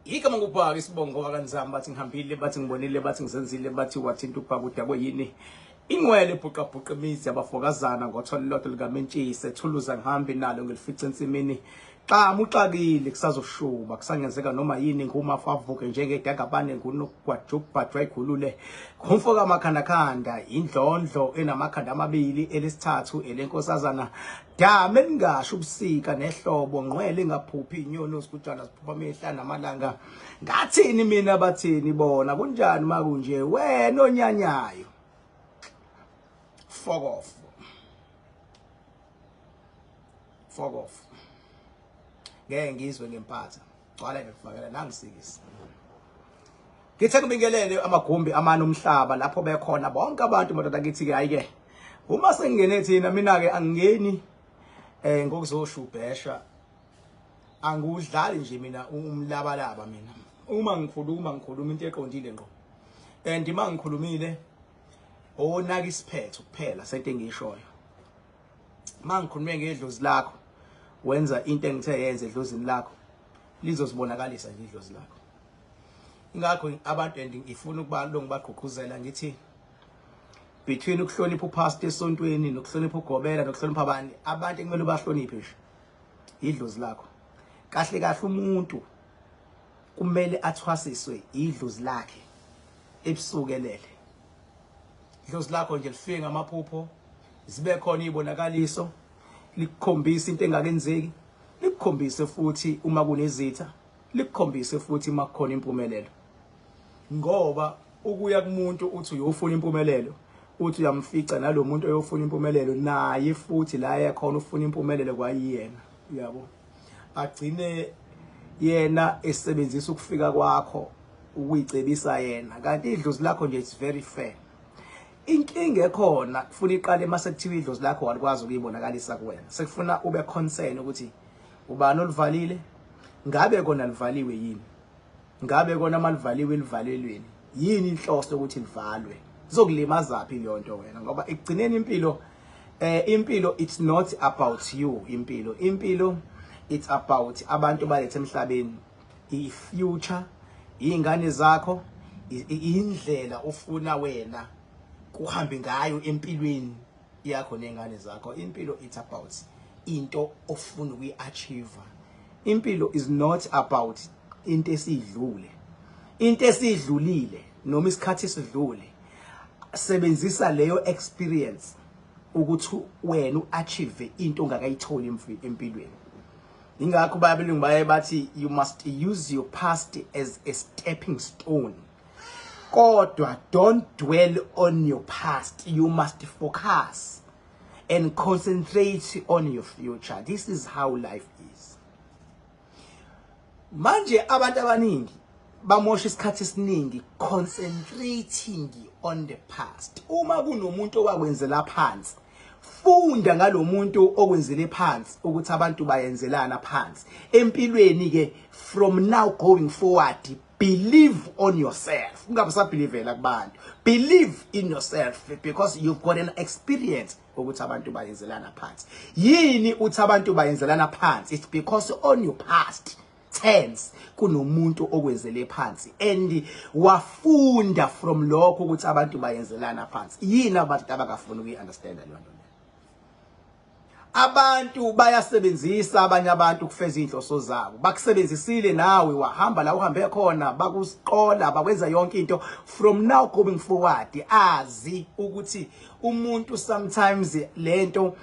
Igama ngubhaka isibongo wakanzama bathi ngihambile bathi ngibonile bathi ngizenzile bathi wathinta ubhaka udakwe yini ingwele ebhuqabhuqa imizi yabafokazana ngothole lodwa likamentshisi ethuluza ngihambe nalo ngilifica ensimini xa muxakile kusazoshuba kusangenzeka noma yini ngumafa avuke njengedagabane ngunogwajubhadwa ikhulule ngumfoka amakhandakhanda indlondlo enamakhanda amabili elesithathu elenkosazana dame lingasho ubusika nehlobo ngqwele engaphuphi inyoni osikutshana siphupha amehla namalanga ngathini mina bathini bona kunjani makunje wena onyanyayo fuck off ngeke ngizwe ngempatha gcwala ngikufakela nangisikisi ngithe kubingelele amagumbi amana umhlaba lapho bekhona bonke abantu madoda ngithi ke ayike uma sengene thina mina ke angingeni ngokuzoshubhesha angudlali nje mina umlabalaba mina uma ngikhuluma into eqondile ngqo and uma ngikhulumile onaka isiphetho kuphela sento engishoyo mangikhulume ngedlozi lakho wenza into engithe yenze edlozini lakho lizozibonakalisa nje idlozi lakho ingakho abantu ngifuna ukuba lo ngibaqhuquzela ngithi between ukuhlonipha upastor esontweni nokuhlonipha ugobela nokuhlonipha abantu ekumele bahloniphe nje idlozi lakho kahle kahle umuntu kumele athwasiswe idlozi lakhe ebusukelele idlozi lakho nje lifike ngamaphupho zibe khona izibonakaliso likukhombisa into engakenzeki likukhombise futhi uma kunezitha likukhombise futhi uma kukhona impumelelo ngoba ukuya kumuntu uthi uyofuna impumelelo uthi uyamfica nalomuntu oyofuna impumelelo naye futhi la yakhona ufuna impumelelo kwayiyena yabo agcine yena esebenzisa ukufika kwakho ukuyicebisa yena kanti idlozi lakho nje it's very fair inkinga ekhona kufuna iqale mase kuthiwa idlozi lakho walikwazi ukuyibonakalisa kuwena sekufuna ube concern ukuthi ubani olivalile ngabe kona livaliwe yini ngabe kona malivaliwe livalelweni yini inhloso ukuthi livalwe zokulimaza phi leyo nto wena ngoba ekugcineni impilo it's not about you impilo it's about abantu balethe emhlabeni i-future izingane zakho indlela ofuna wena kuhambe ngayo empilweni yakho nengane zakho impilo it's about into ofuna ukuyiachieve impilo is not about into esidlule into esidlulile noma isikhathi esidlule sebenzisa leyo experience ukuthi wena uachieve into ongakayitholi empilweni ingakho bayabelungu baye bathi you must use your past as a stepping stone kodwa don't dwell on your past you must focus and concentrate on your future this is how life is manje abantu abaningi bamosha isikhathi esiningi concentrating on the past uma kunomuntu owakwenzela phansi funda ngalomuntu okwenzele phansi ukuthi abantu bayenzelana phansi empilweni ke from now going forward believe on yourself ungabe sabelievela kubantu believe in yourself because you've got an experience ukuthi abantu bayenzelana phansi yini uthi abantu bayenzelana phansi it's because on your past tense kunomuntu okwenzele phansi and wafunda from lokho ukuthi abantu bayenzelana phansi yini abantu abakafuna ukuyiunderstand leyo nto abantu bayasebenzisa abanye abantu kufeza inhloso zabo bakusebenzisile nawe wahamba la uhambe khona bakusiqola bakwenza yonke into from now going forward azi ukuthi umuntu sometimes lento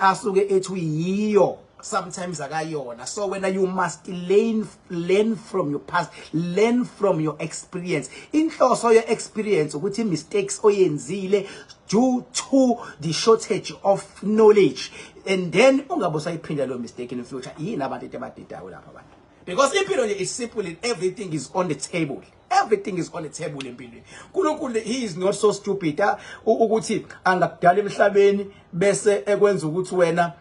asuke ethi yiyo sometimes akayona so when you must learn from your past learn from your experience inhloso ye experience ukuthi mistakes oyenzile due to the shortage of knowledge and then ungabe usayiphinda lo mistake in the future yini abantu ebadidayo lapha abantu because impilo nje is simple and everything is on the table empilweni uNkulunkulu he is not so stupid ukuthi angakudala emhlabeni bese ekwenza ukuthi wena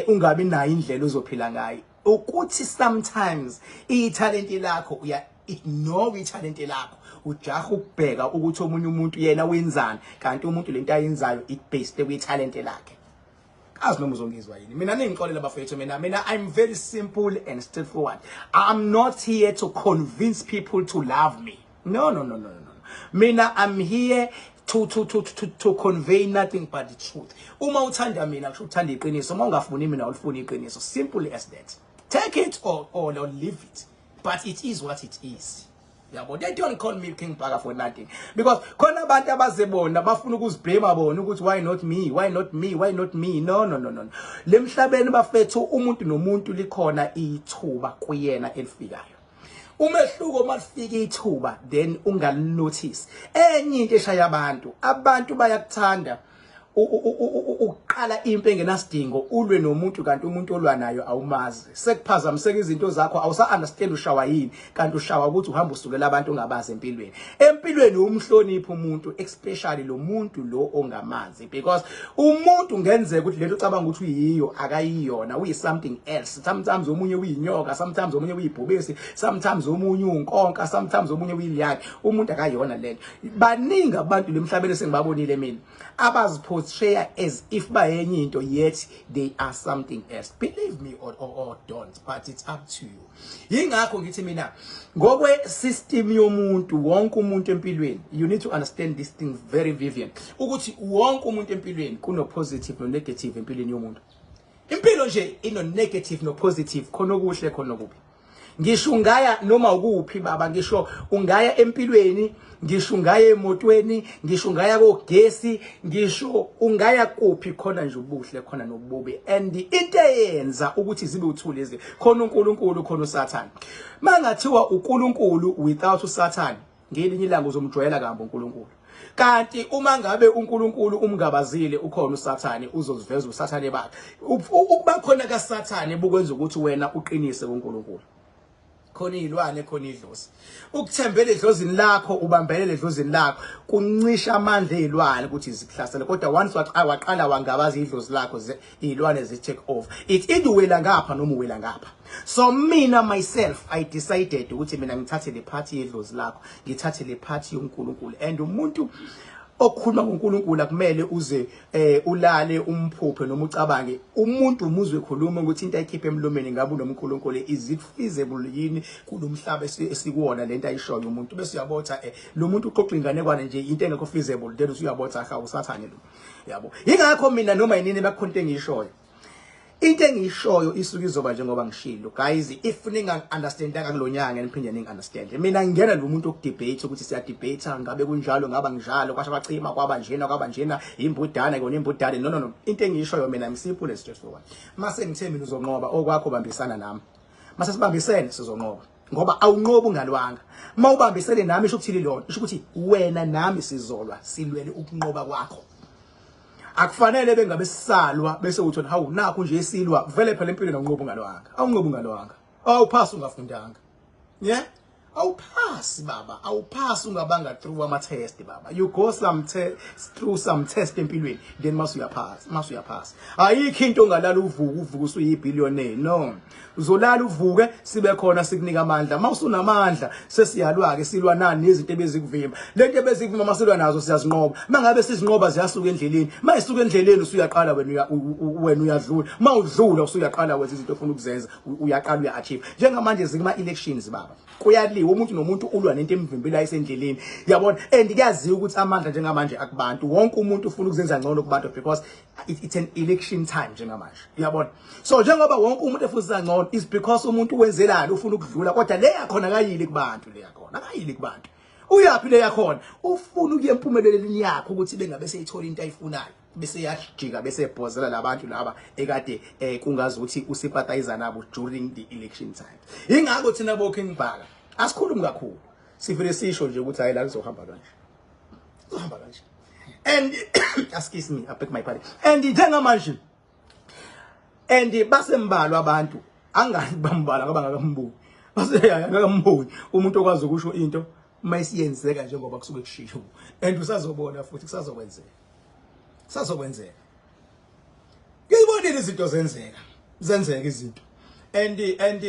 ungabi nayo indlela ozophila ngayo ukuthi sometimes italent lakho uya ignore italent lakho ujaha ukubheka ukuthi omunye umuntu yena wenzani kanti umuntu lento ayenzayo it based kwi talent lakhe kazi noma uzongizwa yini mina ningixolela bafethu mina I'm very simple and straightforward. I'm not here to convince people to love me. No. Mina I'm here to convey nothing but the truth. Uma uthanda mina kusho uthanda iqiniso, uma ungafuni mina ulifuna iqiniso. Simple as that. Take it or leave it. But it is what it is. Yeah, but they don't call me King Paga for nothing. Because khona abantu abazebona bafuna ukuzibhema bona ukuthi why not me? Why not me? Why not me? No. Lemhlabeni bafethu umuntu nomuntu likhona ithuba kuyena elifikayo. Umehluko malifika ithuba then unganotice. Enye into eshaya abantu bayakuthanda uqala impe engenasidingo ulwe nomuntu kanti umuntu olwa nayo awumazi sekuphazamiseka izinto zakho awusa understand ushawa yini kanti ushawa ukuthi uhamba usukela abantu ongabazi empilweni umhlonipha umuntu especially lo muntu lo ongamazi because umuntu ngenzeka ukuthi lento ucabanga ukuthi uyiyo akayiyona uyi something else. Sometimes omunye uyinyoka, sometimes omunye uyibhubesi, sometimes omunye unkonka, sometimes omunye uyiliyaki. Umuntu akayiyona lento. Baningi abantu lemhlabeni sengibabonile mina abaziportray as if bayenye into yet they are something else. Believe me or don't, but it's up to you. Yingakho ngithi mina ngokwe system yomuntu wonke umuntu empilweni you need to understand this thing very vivid ukuthi wonke umuntu empilweni kuno positive no negative empilweni yomuntu. Impilo nje ino negative no positive khona okuhle khona okubi. Ngisho ungaya noma ukuphi baba, ngisho ungaya empilweni, ngisho ungaya emotweni, ngisho ungaya kogesi, ngisho ungaya kuphi khona nje ubuhle khona nobubi. And into eyenza ukuthi zibe uthuli lezi khona uNkulunkulu khona uSathane. Mangathiwa uNkulunkulu without uSathane ngelinye ilanga uzomjwayela kambe uNkulunkulu. Kanti uma ngabe uNkulunkulu umngabazile ukhona uSathane uzoziveza uSathane bakhe. Ukuba khona kaSathane bukwenza ukuthi wena uqinise kuNkulunkulu. Khona izilwane khona idlozi ukuthembela edlozini lakho ubambelele edlozini lakho kuncisha amandla ezilwane ukuthi zikuhlasele kodwa once waqala wangabaza idlozi lakho izilwane zi take over it iduwela ngapha noma uwela ngapha. So mina myself I decided ukuthi mina ngithathe le party yedlozi lakho ngithathe le party yoNkulunkulu and umuntu okhuluma ngoNkulunkulu akumele uze ulale umphuphe noma ucabange umuntu umuzwe ekhuluma ukuthi into ayikhiphe emlomeni ngabe uNkulunkulu is it feasible yini kulomhlaba esikuwona lento ayishoyo umuntu bese uyabotha lo muntu uxoxa inganekwane nje into engekho feasible then usuyabotha ha uSathane lo yabo. Yingakho mina noma yinini bakhonto engiyishoyo into engiyishoyo isuke izoba njengoba ngishilo guys. If ninga understandanga kulonyanga niphinde ninga understand mina ngingena lo muntu okudebate ukuthi siya debate ngabe kunjalo ngaba njalo kwasha bachima kwaba njena imbudana kona imbudane. No into engiyishoyo mina simple and straightforward. Mase ngithe mina uzonqoba okwakho bambisana nami mase sibambisene sizonqoba ngoba awunqoba ungalwanga. Mawubambisene nami isho ukuthini lonto isho ukuthi wena nami sizolwa silwele ukunqoba kwakho. Akufanele bengabe sisalwa bese uthi hawu nakho nje esilwa vele phela empilweni awunqoba ungalwanga awuphasi ungafundanga yeah awuphasi baba awuphasi ungabanga through ama test baba. You go through some test empilweni then mase uyaphasa ayikho into ongalala uvuka usuyibillionaire. No uzolala uvuke sibe khona sikunika amandla mawusunamandla sesiyalwa ke silwa nani nezinto ebezikuvimba lento ebezikuvimba masilwa nazo siyazinqoba mangabe sizinqoba ziyasuka endleleni mayisuka endleleni usuyaqala wena uyadlula mawudlula usuyaqala wenza izinto ofuna ukuzenza uyaqala uya-achieve. Njengamanje zikuma elections baba kuyaliwa umuntu nomuntu ulwa nento emvimbela ayisendleleni yabona and kuyaziwa ukuthi amandla njengamanje akubantu wonke umuntu ufuna ukuzenza ngcono kubantu because it's an election time njengamanje yabona. So njengoba wonke umuntu efuna ngcono is because umuntu wenzelani ufuna ukudlula kodwa le yakhona akayili kubantu uyaphila le yakhona ufuna ukuye empumelelweni yakho ukuthi bengabe seyithola into ayifunayo bese yajika bese ebhozela labantu laba ekade kungazi ukuthi usympathizer nabo during the election time. Ingakho thina boking bhaka asikhulumi kakhulu sivele sisho nje ukuthi hayi la kuzohamba kanje and excuse me I beg my pardon and njengamanje and basembalwa abantu angani bambala ngoba ngakamboni ngakamboni umuntu okwazi ukusho into mayisiyenzeka njengoba kusuke kushisho and usazobona futhi kusazokwenzeka ngiyibonile izinto zenzeka izinto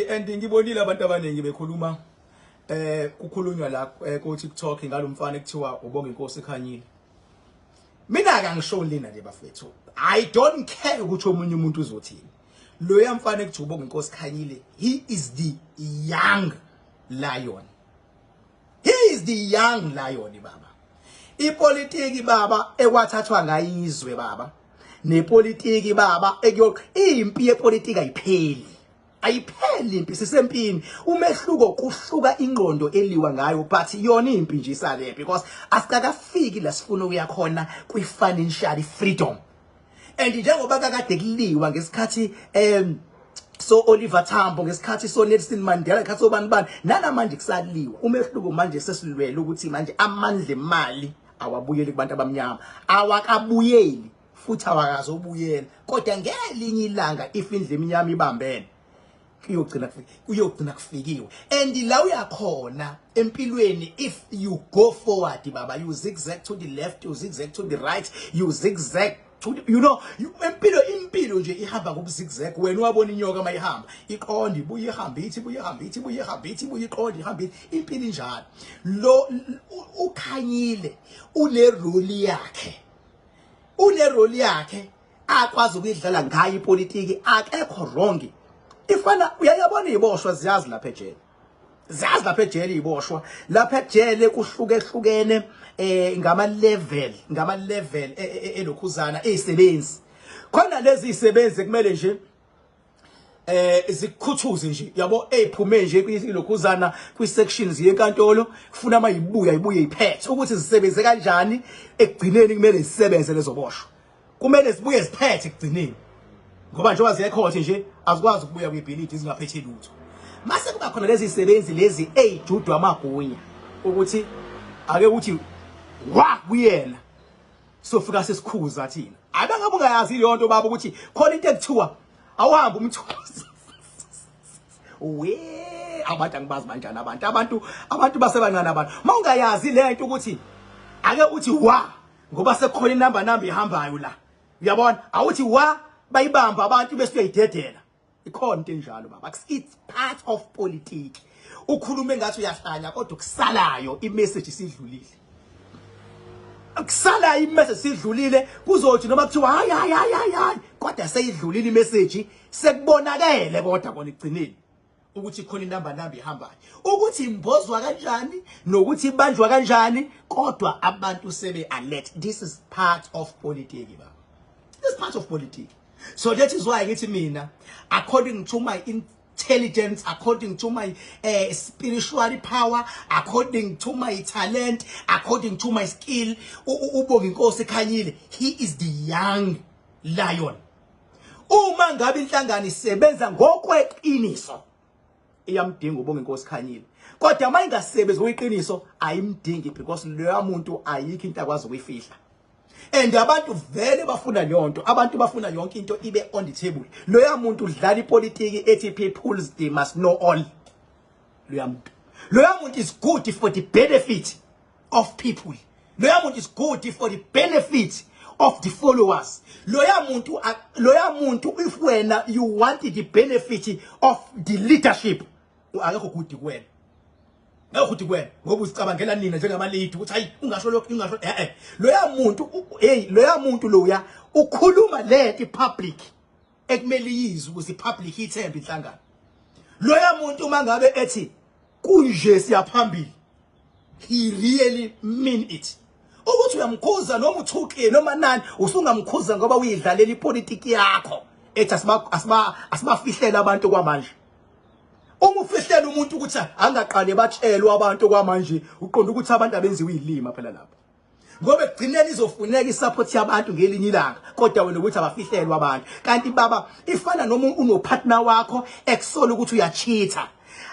and ngibonile abantu abaningi bekhuluma kukhulunywa la ku TikTok ngalomfana ekuthiwa uBonginkosi Khanyile mina akangisho lina nje bafethu I don't care ukuthi omunye umuntu uzothini loya mfana ekuthi Bonginkosi Khanyile he is the young lion. He is the young lion baba. Ipolitiki baba ekwathathwa ngayizwe baba. Nepolitiki baba impi yepolitiki ayipheli. Ayipheli impi sisempini. Umehluko kuhluka ingqondo eliwa ngayo but yona impi nje isale because asikakafiki la sifuna ukuya khona kwi financial freedom. And njengoba kakade kuliwa ngesikhathi so Oliver Tambo ngesikhathi so Nelson Mandela ngesikhathi sobani bani nanamanje kusaliwa umehluko manje sesilwele ukuthi manje amandla emali awabuyeli kubantu abamnyama awakabuyeli futhi awakazobuyela kodwa ngelinye ilanga if indle eminyama ibambene kuyogcina kufikiwe and la uyakhona empilweni if you go forward baba you zigzag to the left you zigzag to the right you zigzag you know impilo nje ihamba ngobuzigzag wena wabona inyoka mayihamba iqonda ibuye ihamba ithi ibuye ihamba ithi ibuye ihamba ithi ibuye iqonda ihamba impilo njalo lo ukhanyile une role yakhe akwazi ukudlala ngayo ipolitiki akekho wrong ifana uyayabona iboshwa ziyazi lapha ejele zazi lapha ejele iboshwa lapha ejele kuhlukehlukene ngama level elokhuzana ezisebenzi khona lezi isebenzi kumele nje zikukhuthuze nje yabo ephume nje kwilokhuzana kwi sections yenkantolo kufuna mayibuya iphethe ukuthi zisebenze kanjani ekugcineni kumele zisebenze lezo boshwa kumele zibuye ziphethe ekugcineni ngoba nje wazi ecourt nje azikwazi ukubuya kwibhilidi zingaphethe lutho mase kuba khona lezi isebenzi lezi ejudwa amagunya ukuthi ake uthi wa kuyena sofika sesikhuza thina abangabe ungayazi le nto baba ukuthi khona into ekuthiwa awuhamba umthuzi we abantu angibazi kanjani abantu basebancane abantu mawungayazi le nto ukuthi ake uthi wa ngoba sekukhona inamba ihambayo la uyabona awuthi wa bayibamba abantu bese uyayidedela ikhona into enjalo baba it's part of politics ukhuluma engathi uyahlanya kodwa kusalayo imessage sidlulile kusala imessage sidlulile kuzothi noma kuthiwa hayi kodwa seyidlulile imessage sekubonakele kodwa kona igcineni ukuthi khona inamba ihambayo ukuthi imbozwa kanjani nokuthi ibanjwa kanjani kodwa abantu sebe alert this is part of politics baba this is part of politics so that is why ngithi mina according to my intelligence according to my spiritual power according to my talent according to my skill uBonginkosi Khanyile he is the young lion uma ngabe inhlangano isebenza ngokweqiniso iyamdinga uBonginkosi Khanyile kodwa mayingasebenzi ngoyiqiniso ayimdingi because loya muntu ayikho into akwazi ukuyifihla and abantu vele bafuna yonto abantu bafuna yonke into ibe on the table loya muntu udlala ipolitiki ethi people they must know all loya muntu is good for the benefit of people loya muntu is good for the benefit of the followers loya muntu if wena you want the benefit of the leadership akekho good kuwena ukuthi kwena ngoba usicabangela nina njengama lead ukuthi hayi ungasho lokho loya muntu loya ukhuluma leti public ekumele yizwe ukuthi public ithembe inhlangano loya muntu mangabe ethi kunje siyaphambili he really mean it ukuthi uyamkhuza noma uthuke noma nani usungamkhuza ngoba uyidlalela ipolitiki yakho ethi asibafihlela abantu kwamanje uma ufihlela umuntu ukuthi angaqale batshelwe abantu kwamanje uqonda ukuthi abantu abenziwe izilima phela lapha ngoba egcineni izofuneka isupport yabantu ngelinye ilanga kodwa wena ukuthi abafihlelwa abantu kanti baba ifana noma unopartner wakho ekusola ukuthi uyacheata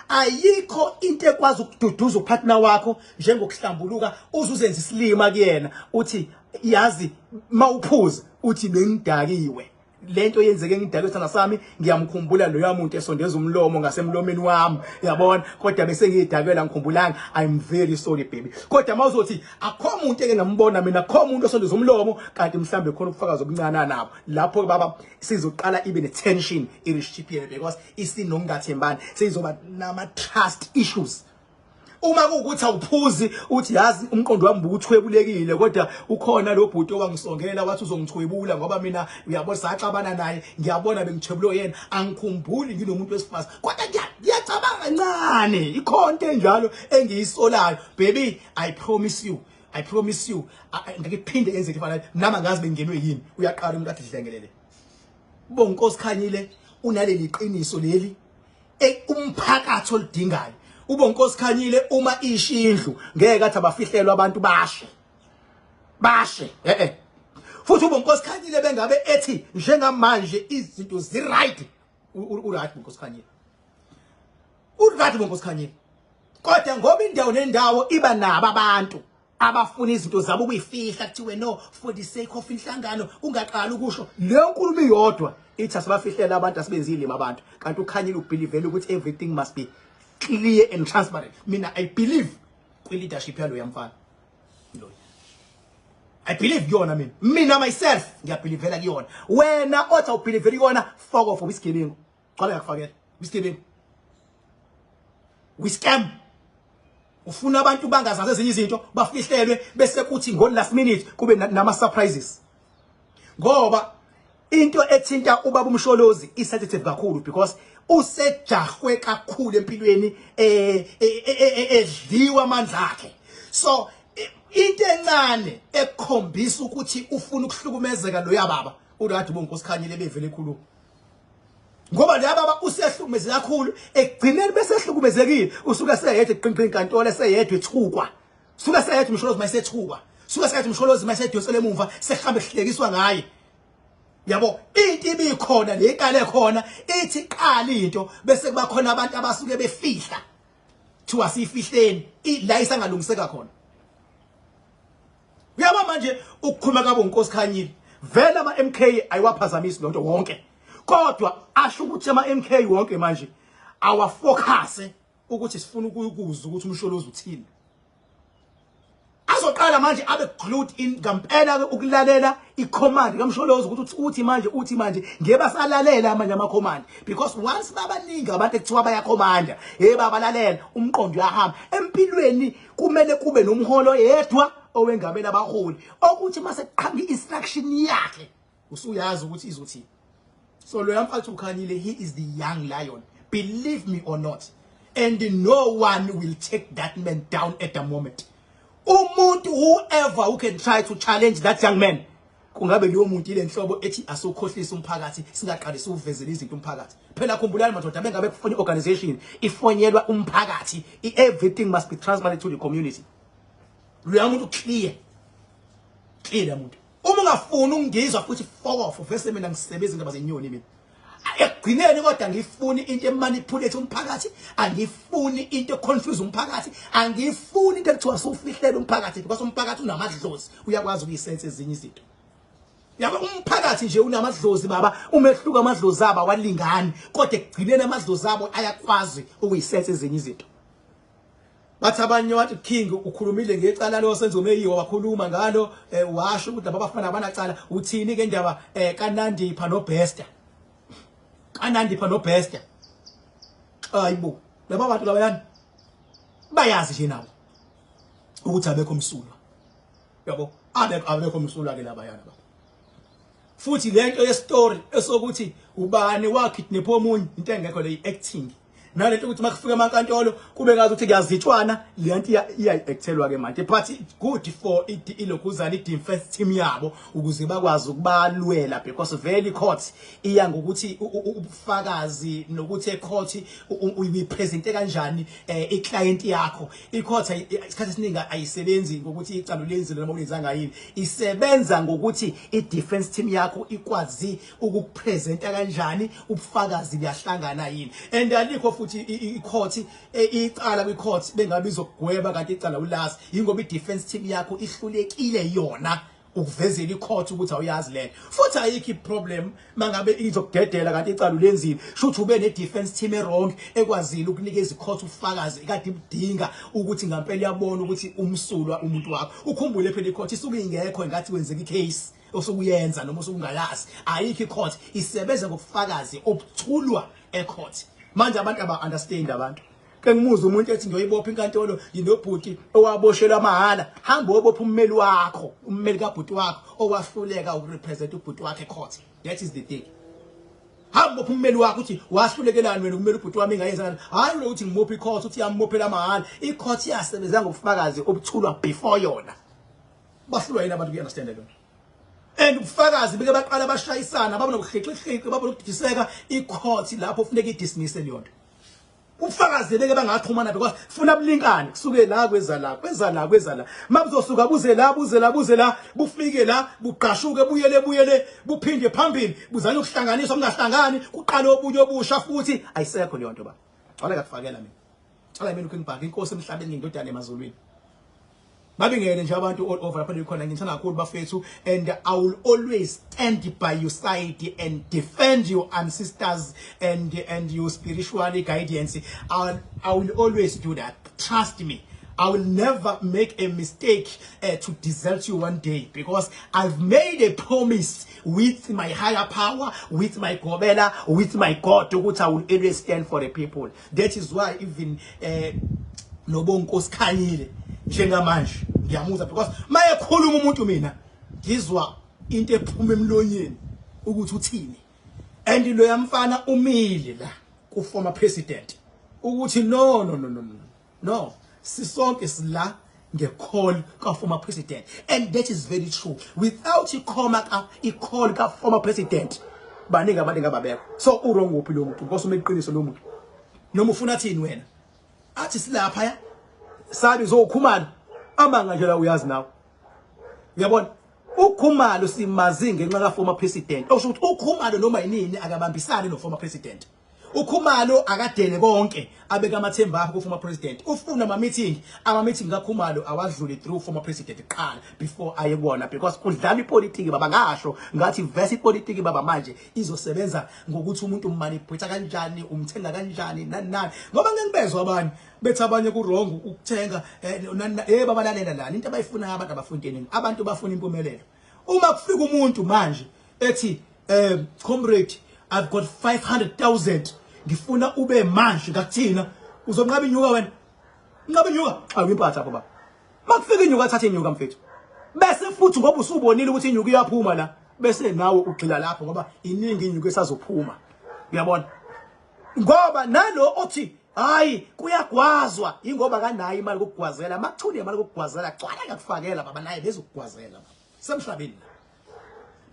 ayikho into ekwazi ukududuza upartner wakho njengokuhlambuluka uzuzenza isilima kuyena uthi yazi mawuphuza uthi bengidakiwe lento yenzeke ngidakwe sithanda sami ngiyamkhumbula loya muntu esondeza umlomo ngasemlomeni wami yabona kodwa bese ngidakela ngikhumbulanga I'm very sorry baby kodwa mawuzothi akho umuntu engingambona mina akho umuntu osondeza umlomo kanti mhlambe khona ubufakazi obuncane nabo lapho baba sizoqala ibe ne-tension i-relationship because isinokungathembani sizoba nama trust issues uma kuwukuthi awuphuzi uthi yazi umqondo wami buthwebulekile kodwa ukhona lo bhuti owangisongela wathi uzongithwebula ngoba mina uyabona saxabana naye ngiyabona bengithwebulo yena angikhumbuli nginomuntu wesifazi kodwa ngiyacabanga kancane ikhonto enjalo engiyisolayo baby I promise you ngikuphinde yenze ifana nama ngazi bengenwe yini uyaqala umuntu athi dlengelele Bonginkosi Khanyile unaleli qiniso leli umphakathi olidingayo Bonginkosi Khanyile uma ishindlu ngeke athi abafihlelwa abantu bashe futhi Bonginkosi Khanyile bengabe ethi njengamanje izinto right uright Bonginkosi Khanyile uright Bonginkosi Khanyile kodwa ngoba indawo nendawo iba nabo abantu abafuna izinto zabo ukuyifihla kuthiwe no for the sake of inhlangano ungaqala ukusho le nkulumo iyodwa ithi asibafihlela abantu asibenzile abantu kanti uKhanyile ubelievele ukuthi everything must be clear and transparent mina I believe kwi leadership yalo yamfana lo I believe kuyona mina myself ngiyabelievela kuyona wena othi ubelievela kuyona fuck off ubisigebengu qala yakufakela ubisigebengu we scam ufuna abantu bangazazi ezinye izinto bafihlelwe bese kuthi ngo last minute kube nama surprises ngoba into ethinta ubaba umsholozi isensitive kakhulu because usejahwe kakhulu empilweni edliwa amandla akhe so into encane ekhombisa ukuthi ufuna ukuhlukumezeka lo yababa urathi Bonginkosi Khanyile bevele ekhulu ngoba le baba usehlukumeze kakhulu egcineni bese ehlukumezekile usuka seyedwa eqinqini inkantolo eseyedwa ethukwa suka seyedwa umsholozi mayisethukwa suka seyedwa umsholozi mayisedosele emuva sehamba ehlekiswa ngaye yabo into ibikhona le ikale khona ithi qala into bese kuba khona abantu abasuke befihla thiwa sifihleni la isangalungiseka khona uyaba manje ukukhuluma kaBonginkosi Khanyile vele ama MK ayiwaphazamisi lonto wonke kodwa asho ukuthi ama MK wonke manje awafocus ukuthi sifuna ukuyikuzwa ukuthi umsholozi uthini azoqala manje abe glued in ngampela ukulalela icommand kamsholozi ukuthi uthi manje ngeke basalalela amanye ama command because once babaningi abantu ekuthiwa bayakhomanda babalalela umqondo uyahamba empilweni kumele kube nomholo yedwa owengabela abaholi ukuthi mase qhambi instruction yakhe usuyazi ukuthi izothini so lo yamfathi uKhanyile he is the young lion believe me or not and no one will take that man down at the moment umuntu whoever who can try to challenge that young man kungabe leyo muntu ile nhlobo ethi asokhohlisa umphakathi singaqalisa uvezela izinto umphakathi phela khumbulani madoda bengabe kufona organization ifonyelwa umphakathi everything must be transparent to the community lo muntu clear la muntu uma ungafuni ungizwa futhi fuck off vese mina ngisebenza indaba zenyoni mina egcineni kodwa ngifuni into emanipulate umphakathi angifuni into confuse umphakathi angifuni into ekuthiwa sofihlele umphakathi because umphakathi unamadlozi uyakwazi ukuyisense ezinye izinto yabo umphakathi nje unamadlozi baba umehluka amadlozi aba walingani kodwa egcineni amadlozi abo ayakwazi ukuyisense ezinye izinto bathi abanye wathi king ukhulumile ngecala lo senzo meyiwa wakhuluma ngalo washo ukuthi laba bafana abanacala uthini ke ndaba kaNandipha noBester kaNandipha noBester ayibo laba bantu labayani bayazi nje nabo ukuthi abekho umsulwa yabo abekho umsulwa ke labayana baba futhi lento ye story esokuthi ubani wakidnap omunye into engekho le acting nalento ukuthi makufika emankantolo kube ngazi ukuthi kuyazitshwana lento iya-actelwa ke manje but good for ilokhuzana i-defense team yabo ukuze bakwazi ukubalwela because vele court iya ngokuthi ubufakazi nokuthi ecourt uyipresente kanjani iclient yakho icourt isikhathi esiningi ayisebenzi ngokuthi icalo lenzile noma ulenzanga yini isebenza ngokuthi i-defense team yakho ikwazi ukupresenta kanjani ubufakazi buyahlangana yini and alikho futhi icourt icala kwicourt bengabizwa ukugweba kanti icala ulasi ingoba i-defense team yakho ihlulekile yona ukuvezela icourt ukuthi awuyazi lento futhi ayikho iproblem mangabe izokudedela kanti icala ulenzile shothi ube ne-defense team wrong ekwazile ukunikeza icourt ufakazi kade ibudinga ukuthi ngampela yabona ukuthi umsulwa umuntu wakho ukhumbule phela icourt isuke ingekho ngathi wenzeka icase osukuyenza noma usungayazi ayikho icourt isebenza ngokufakazi obuthulwa ecourt manje abantu aba understand abantu ke ngimuza umuntu ethi ngiyoyibopha inkantolo yinobhuti owaboshelwa mahala hamba obopha ummeli wakho ummeli kabhuti wakho owahluleka ukurepresent ubhuti wakhe court. That is the thing. Hamba obopha ummeli wakho uthi wahlulekelani wena ummeli ubhuti wami ngayenza hayi lo uthi ngimopha icourt uthi yamophela mahala icourt yasebenza ngobufakazi obuthulwa before yona bahlulwa yini abantu kuunderstand lo and ubufakazi beke baqala bashayisana baba nokuhlexihleki baba nokudiseka icourt lapho ufuneka idismiss leyonto ubufakazi beke bangaxhumana because funa bulinkane kusuke la kweza la mabuzosuka buze la bufike la buqashuke buyele buphinde phambili buzana ukuhlanganiswa kungahlangani kuqala obunye obusha futhi ayisekho leyo nto ba wala kakufakela mina cala mina ukungibhaka inkosi emhlabeni ngindodana emazulwini babingene nje abantu all over lapha likhona ngithanda kakhulu bafethu and I will always stand by your side and defend your ancestors and your spiritual guidance. I will always do that. Trust me. I will never make a mistake to desert you one day because I've made a promise with my higher power, with my Gobela, with my God, which I will always stand for the people. That is why even Bonginkosi Khanyile njengamanje ngiyamuza because maye khuluma umuntu mina ngizwa into ephuma emlonyeni ukuthi uthini and lo yamfana umile la ku former president ukuthi no sisonke sila ngecall ka former president and that is very true without i-call ka former president baningi abantu ngababekho so urong uphi lo muntu ngoba umeqiniso lo muntu noma ufuna thini wena athi silapha ya sabi zokhumalo amanga nje la uyazi nawe uyabona ukhumalo simazi ngenxa ka former president osho ukuthi ukhumalo noma yinini akabambisani no former president ukhumalo akadele konke abeka amathemba akhe ku former president ufuna ama meeting kakhumalo awadlule through former president qala before ayebona because kudlala ipolitiki baba ngasho ngathi verse ipolitiki baba manje izosebenza ngokuthi umuntu umanipulate kanjani umthenga kanjani nani ngoba ngengibezwa abantu bethi abanye ku wrong ukuthenga baba lalela lana into abayifuna abantu abafundeni abantu bafuna impumelelo uma kufika umuntu manje ethi comrade I've got 500,000 ngifuna ube manje ngakuthina uzonqaba inyuka wena nqaba inyuka awuyimpatha apho baba makufika inyuka thathe inyuka mfethu bese futhi ngoba usubonile ukuthi inyuka iyaphuma la bese nawe ugxila lapho ngoba iningi inyuka esazophuma uyabona ngoba nalo othi hayi kuyagwazwa ingoba kanayo imali kokugwazela makuthule imali kokugwazela gcwala ngakufakela baba naye bezokugwazela semhlabeni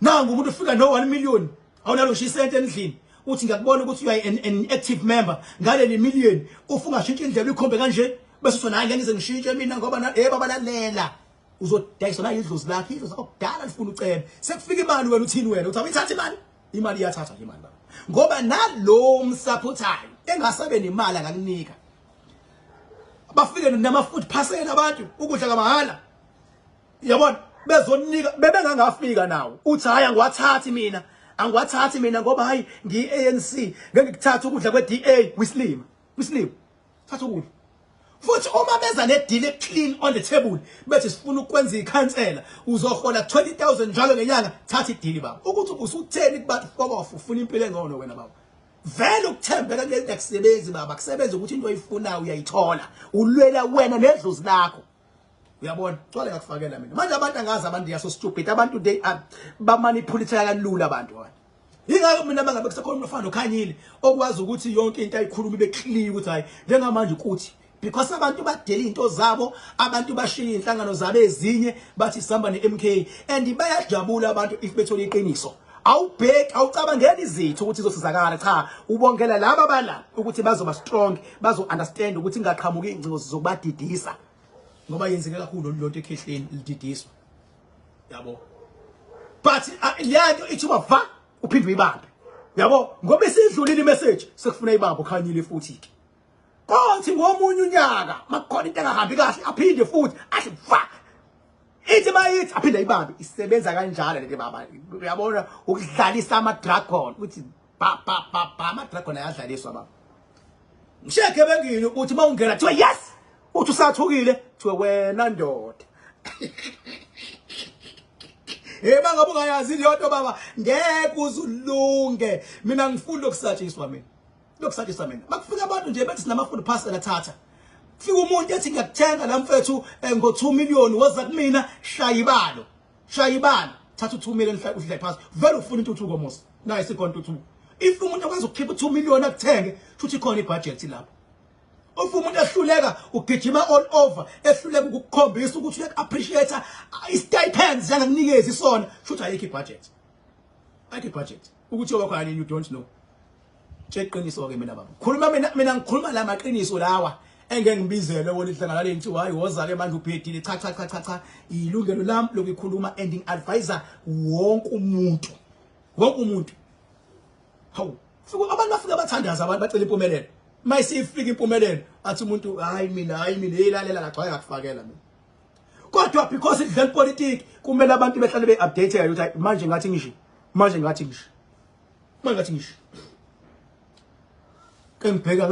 nangu umuntu ufika no 1 million awunalo shisente endlini uthi ngiyakubona ukuthi you are an active member ngale million ufunga shintsha indlela uyikhombe kanje bese uthi hayi ngenize ngishintshe mina ngoba baba lalela uzodayisa na idlozi lakhe idlozi akudala lifuna ucebe sekufika imali wena uthini wena uthi awuyithatha imali iyathatha nje imali baba ngoba nalo msupportayo engasabe nemali angakunika bafike nama food parcel abantu ukudla kamahala yabona bezonika bebengangafika nawo uthi hayi angiwathathi mina ngoba hayi ngi-ANC ngeke ngikuthatha ukudla kwe-DA wislim thatha ukudla futhi uma beza ne-deal clean on the table bethi sifuna ukwenza ikhansela uzohola 20,000 njalo ngenyanga thatha i-deal baba ukuthi usutheni kubantu fokofu ufuna impilo engcono wena baba vele ukuthembeka kulento akusebenzi baba kusebenza ukuthi into oyifunayo uyayithola ulwela wena nedlozi lakho uyabona gcwale ngakufakela mina manje abantu angazi abantu yaso stupid abantu they bamanipulate kalula abantu wona ingakho mina bangabe kusekhona umfana okhanyile okwazi ukuthi yonke into ayikhuluma ibe clear ukuthi hayi njengamanje ukuthi because abantu badela into zabo abantu bashiya inhlangano zabo ezinye bathi sihamba ne-MK and bayajabula abantu if bethola iqiniso awubheki awucabangeli izitho ukuthi izosizakala cha ubongela laba bala ukuthi bazoba strong bazo understand ukuthi ingaqhamuka ingcingo zokubadidisa ngoba yenzeke kakhulu lonto ekhehleni lididiswa yabo but leyanto ithi bava uphinde uyibambe yabo ngoba isidlulile imessage sekufuna ibambo Khanyile futhi ke konke ngomunye unyaka makukhona into engahambi kahle aphinde futhi athi va ithi bayithi aphinde ayibambe isebenza kanjalo lento baba uyabona ukudlalisa ama dragon uthi ba ama dragon ayadlaliswa baba ngisheke bengini ukuthi mawungena kuthiwa yes uthi usathukile kuthiwa wena ndoda bangabe ungayazi lento baba ngeke uzulunge mina ngifunda ukusatshiswa mina lokusatisa mina bakufika abantu nje bethi sinama-food pass enathatha fika umuntu ethi ngiyakuthenga la mfethu ngo-2 million woza kumina shayibalo thatha u2 million udle pass vele ufuna intuthuko mos naye sikhona intuthuko if umuntu akwazi ukukhipha 2 million akuthenge futhi khona ibudget lapho if umuntu ehluleka ugijima all over ehluleka ukukukhombisa ukuthi uyak-appreciate i-stipends yangakunikeza isona futhi ayikho ibudget ukuthi yoba you don't know Cheqiniso-ke mina baba khuluma mina ngikhuluma la maqiniso lawa engeke ngibizele wona inhlangano le ngithi hayi woza-ke manje uphedile cha ilungelo lami lokukhuluma and ngi-advisa wonke umuntu hawu fika abantu bafika bathandaza abantu bacela impumelelo mayisifika impumelelo athi umuntu hayi mina eyilalela lagcwaya ngakufakela mina kodwa because idlala politics kumele abantu behlale be-update ukuthi manje ngathi ngisho Ngibheke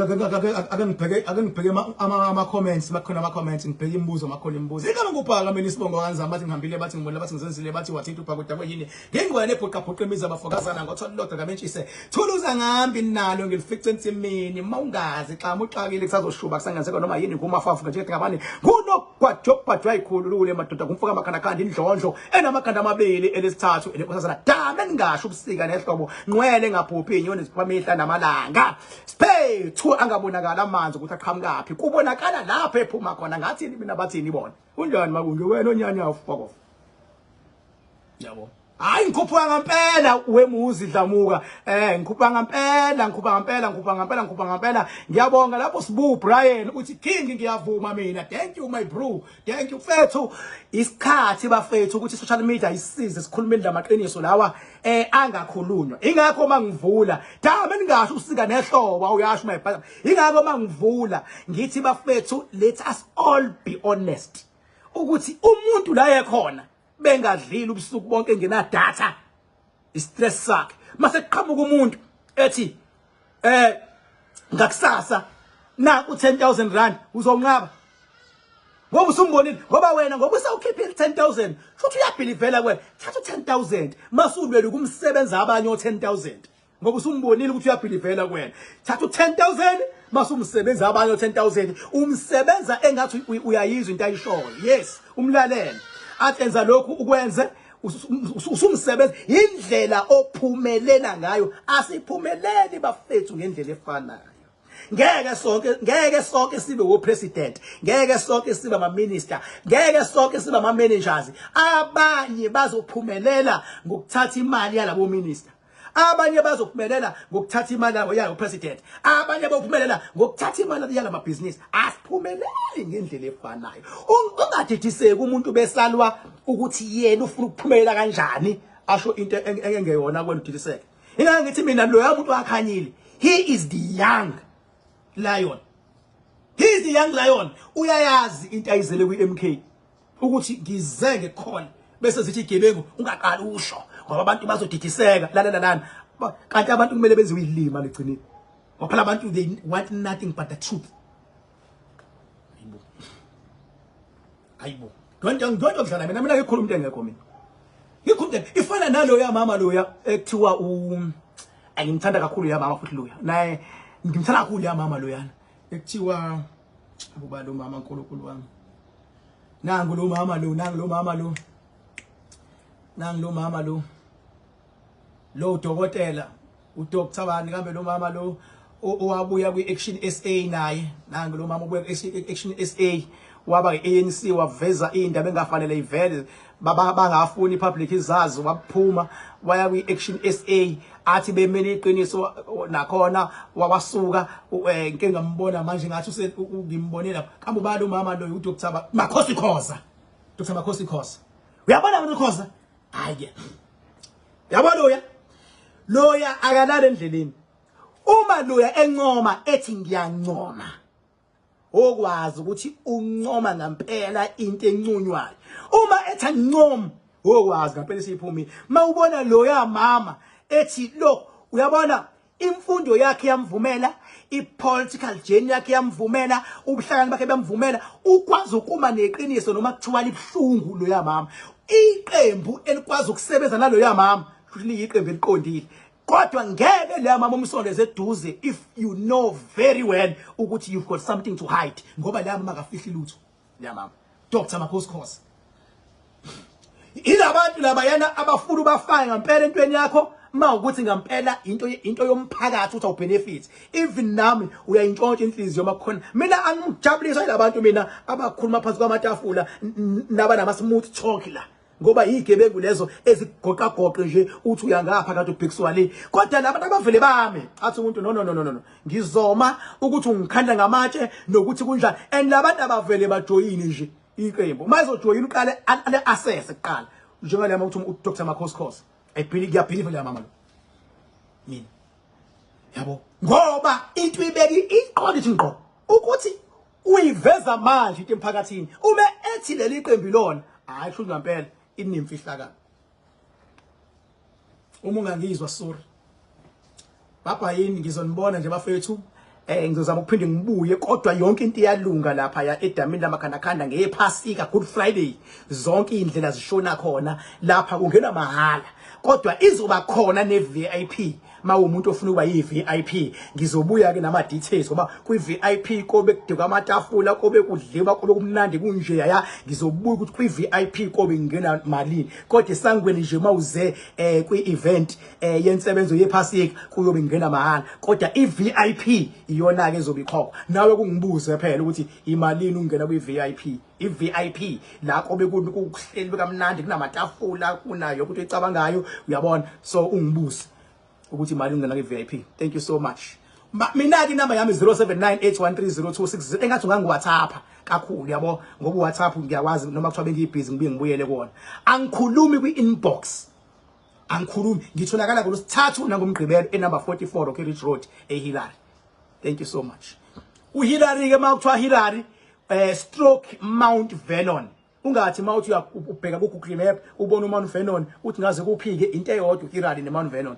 ama-comments bakhona ama-comments ngibheke imibuzo makhona imibuzo ikama ngubhaka mina isibongo kanzama bathi ngihambile bathi ngibonile bathi ngizenzile bathi wathitha ubhaka kodwa yini ngengqoya nebhuqabhuqa imizi abafokazana ngothola lodwa kamentshise thuluza ngihambi nalo ngilifice ensimini mawungazi xa muxakile kusazoshuba kusangenzeka noma yini ngumafafu nje ngabani kunogwadjobhadwa ikhululule madoda kumfuka amakhanda khanda indlondlo enamakhanda amabili elesithathu elenkosazana dame ningasho ubusika nehlobo nqwele ngaphuphi inyoni ziphamihla namalanga Thu angabonakala amanzi ukuthi aqhamukaphi kubonakala lapho ephuma khona ngathi mina bathini bona unjani makunge wena onyanya awufokofa yabo hayi ngikhupha ngempela wemuzi dlamuka ngikhupha ngempela ngiyabonga lapho sibu Brian uthi king ngiyavuma mina thank you my bro thank you fethu isikhathi bafethu ukuthi social media isize sikhulumeni lamaqiniso lawa angakhulunywa ingakho mangivula dame ningasho usika nehlobo awuyasho my brother ingakho mangivula ngithi bafethu let us all be honest ukuthi umuntu la ekhona bengadlili ubusuku bonke ngena data istress sakhe mase qhamuka umuntu ethi ngakusasa na u10,000 rand uzonqaba ngoba usumbonile ngoba wena ngoba usawukhipha 10,000 futhi uyabhilivela kwena thatha 10,000 masulwele ukumsebenza abanye o10,000 ngoba usumbonile ukuthi uyabhilivela kwena thatha 10,000 masumsebenza abanye o10,000 umsebenza engathi uyayizwa into ayishoyo yes umlalele atenza lokhu ukwenze usumsebenza indlela ophumelela ngayo asiphumeleli bafethu ngendlela efanayo ngeke sonke sibe wo president ngeke sonke sibe ama minister ngeke sonke sibe ama managers abanye bazophumelela ngokuthatha imali yalabo minister abanye bazophumelela ngokuthatha imali yabo president abanye bophumelela ngokuthatha imali yalama business asiphumeleli ngendlela efanayo ungadidiseki umuntu besalwa ukuthi yena ufuna ukuphumelela kanjani asho into engeyona kwena udidiseke ingeke ngithi mina lo yamuntu wakhanyile he is the young lion uyayazi into ayizele kwi-MK ukuthi ngize ngekhona bese zithi igebengu ungaqali usho ngoba abantu bazodidiseka lalela kanti abantu kumele benziwe ilima legcinile ngoba phela abantu they want nothing but the truth ayibo don't kudlala mina ngikhuluma into engekho mina ngikhuluma ifana nalo yamama loya ekuthiwa angimthanda kakhulu yamama futhi loya naye ngimthanda kakhulu yamama loyana ekuthiwa abuba lo mama nkulunkulu wami nangu lo mama lo lo dokotela uDr bani kambe lo mama lo owabuya kwi-Action SA naye nangu lo mama obuya kwi-Action SA waba i-ANC waveza indaba engafanele ivele bangafuni public izazi waphuma waya kwi-Action SA athi bemele iqiniso nakhona wawasuka nke ngambona manje ngathi ngimbone lapha kambe ubalo mama lo uDr Makhosi Khoza Dr Makhosi Khoza uyabona ukuthi Khoza hayi yabona loya akalala endleleni uma loya encoma ethi ngiyancoma okwazi ukuthi uncoma ngempela into encunywayo uma ethi ancoma okwazi ngempela siyiphumile mawubona loya mama ethi lo uyabona imfundo yakhe yamvumela ipolitical journey yakhe yamvumela ubuhlakani bakhe bamvumela ukwazi ukuma neqiniso noma kuthiwa libhlungu loya mama iqembu elikwazi ukusebenza nalo ya mama liyiqembu eliqondile kodwa ngeke le mama umsondeze eduze if you know very well ukuthi you've got something to hide ngoba le mama akafihli lutho le mama Dr. Bonginkosi ilabantu labayana abafuna ubafaka ngempela entweni yakho mawukuthi ngempela into yomphakathi uthi ubenefit even nami uyayintshontsha inhliziyo makukhona mina angijabulisa labantu mina abakhuluma phansi kwamatafula naba nama smooth talk la ngoba yigebengu lezo ezigoqa goqe nje uthi uyangapha kanti ubhekiswa le kodwa labantu abavele bami athi umuntu no ngizoma ukuthi ungikhanda ngamatshe nokuthi kunjani and labantu abavele bajoyini nje iqembu mayizojoyina uqale ale access eqala njengalama uthi uDr. Bonginkosi ngiyabhiliva la mama lo mina yabo ngoba into ibeki iqondithi ngqo ukuthi uyiveza manje into emphakathini uma ethi leli qembu lona hayi kusho ngempela inemfihlakala uma ungangizwa sorry baba yini ngizonibona nje bafethu ngizozama ukuphinde ngibuye kodwa yonke into iyalunga lapha ya edamini lamakhandakhanda ngephasika Good Friday zonke indlela zishona khona lapha kungena mahala kodwa izoba khona ne VIP mawumuntu ofuna ukuba yi VIP ngizobuya ke nama details ngoba kwi VIP kobe kudeka amatafula kobe kudliwa kobe kumnandi kunje ya ngizobuya ukuthi kwi VIP kobe ngena malini kodwa esangweni nje mawuze kwi event yensebenzo yephasika kuyobe ngena mahala kodwa i VIP iyona ke ezobe ikhokha nawe kungibuze phela ukuthi imalini ungena kwi VIP i-VIP la kobe kuhleli bekamnandi kunamatafula kunayo ukuthi uyicabangayo uyabona so ungibuze ukuthi imali ungena kwi-VIP thank you so much mina ke inamba yami 0798130260 engathi ungangi-WhatsApp kakhulu yabo ngoba uWhatsApp ngiyakwazi noma kuthiwa bengibhizi ngibuye ngibuyele kuona angikhulumi kwi-inbox angikhulumi ngitholakala ngolosithathu nangomgqibelo enumber 44 Rocky Ridge Road eHillary thank you so much uHillary ke makuthiwa Hillary stroke Mount Vernon ungathi mawuthi ubheka ku Google Map ubona uMount Vernon uthi ngaze kuphike into eyodwa uHillary neMount Vernon